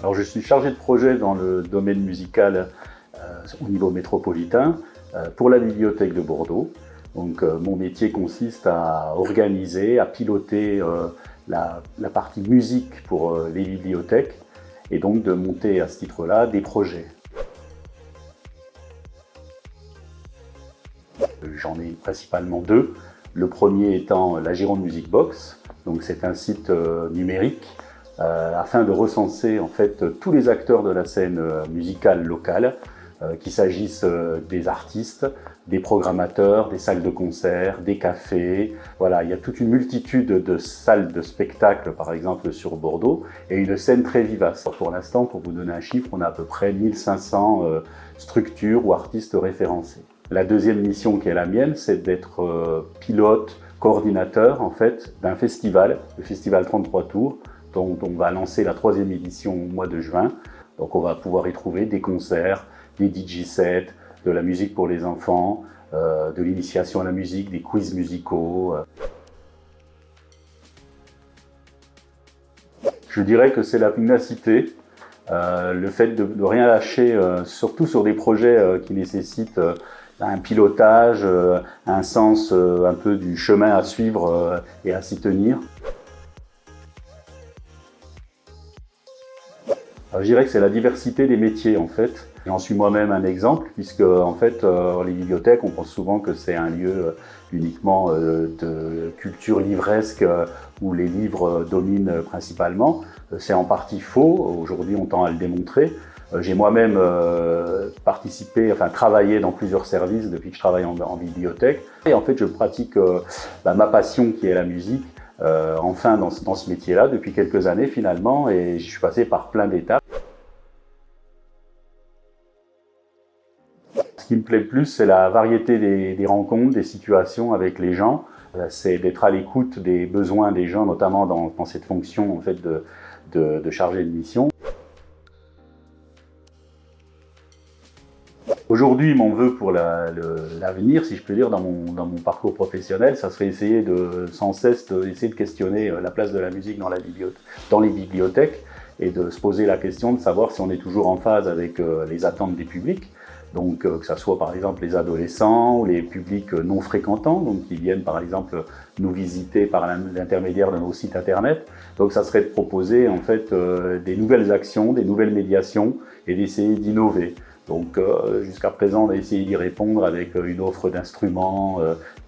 Alors je suis chargé de projet dans le domaine musical au niveau métropolitain pour la bibliothèque de Bordeaux. Donc mon métier consiste à organiser, à piloter la partie musique pour les bibliothèques et donc de monter à ce titre-là des projets. J'en ai principalement deux. Le premier étant la Gironde Music Box. Donc c'est un site numérique afin de recenser en fait tous les acteurs de la scène musicale locale, qu'il s'agisse des artistes, des programmateurs, des salles de concert, des cafés. Voilà, il y a toute une multitude de salles de spectacle, par exemple sur Bordeaux, et une scène très vivace. Pour l'instant, pour vous donner un chiffre, on a à peu près 1500 structures ou artistes référencés. La deuxième mission qui est la mienne, c'est d'être pilote, coordinateur en fait d'un festival, le festival 33 Tours, dont on va lancer la 3e édition au mois de juin. Donc on va pouvoir y trouver des concerts, des DJ sets, de la musique pour les enfants, de l'initiation à la musique, des quiz musicaux. Je dirais que c'est la pugnacité, le fait de rien lâcher, surtout sur des projets qui nécessitent un pilotage, un sens un peu du chemin à suivre et à s'y tenir. Alors, je dirais que c'est la diversité des métiers en fait. J'en suis moi-même un exemple puisque en fait les bibliothèques, on pense souvent que c'est un lieu uniquement de culture livresque où les livres dominent principalement. C'est en partie faux, aujourd'hui on tend à le démontrer. J'ai moi-même participé, enfin travaillé dans plusieurs services depuis que je travaille en bibliothèque. Et en fait je pratique ma passion qui est la musique, enfin dans ce métier-là depuis quelques années finalement, et je suis passé par plein d'étapes. Ce qui me plaît le plus, c'est la variété des rencontres, des situations avec les gens. C'est d'être à l'écoute des besoins des gens, notamment dans cette fonction en fait, de chargé de mission. Aujourd'hui, mon vœu pour l'avenir, si je peux dire, dans mon parcours professionnel, ça serait essayer sans cesse essayer de questionner la place de la musique dans les bibliothèques et de se poser la question de savoir si on est toujours en phase avec les attentes des publics. Donc que ce soit par exemple les adolescents ou les publics non fréquentants, donc qui viennent par exemple nous visiter par l'intermédiaire de nos sites internet. Donc ça serait de proposer en fait des nouvelles actions, des nouvelles médiations et d'essayer d'innover. Donc jusqu'à présent on a essayé d'y répondre avec une offre d'instruments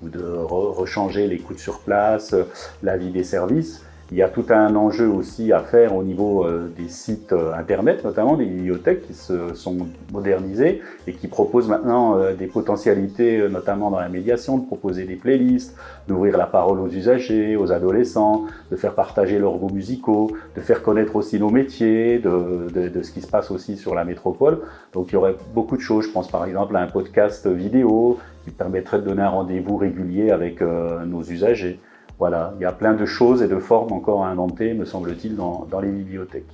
ou de rechanger les coûts sur place, l'avis des services. Il y a tout un enjeu aussi à faire au niveau des sites internet, notamment des bibliothèques qui se sont modernisées et qui proposent maintenant des potentialités, notamment dans la médiation, de proposer des playlists, d'ouvrir la parole aux usagers, aux adolescents, de faire partager leurs goûts musicaux, de faire connaître aussi nos métiers, de ce qui se passe aussi sur la métropole. Donc il y aurait beaucoup de choses, je pense par exemple à un podcast vidéo qui permettrait de donner un rendez-vous régulier avec nos usagers. Voilà, il y a plein de choses et de formes encore à inventer, me semble-t-il, dans les bibliothèques.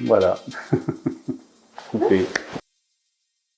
Voilà, coupé.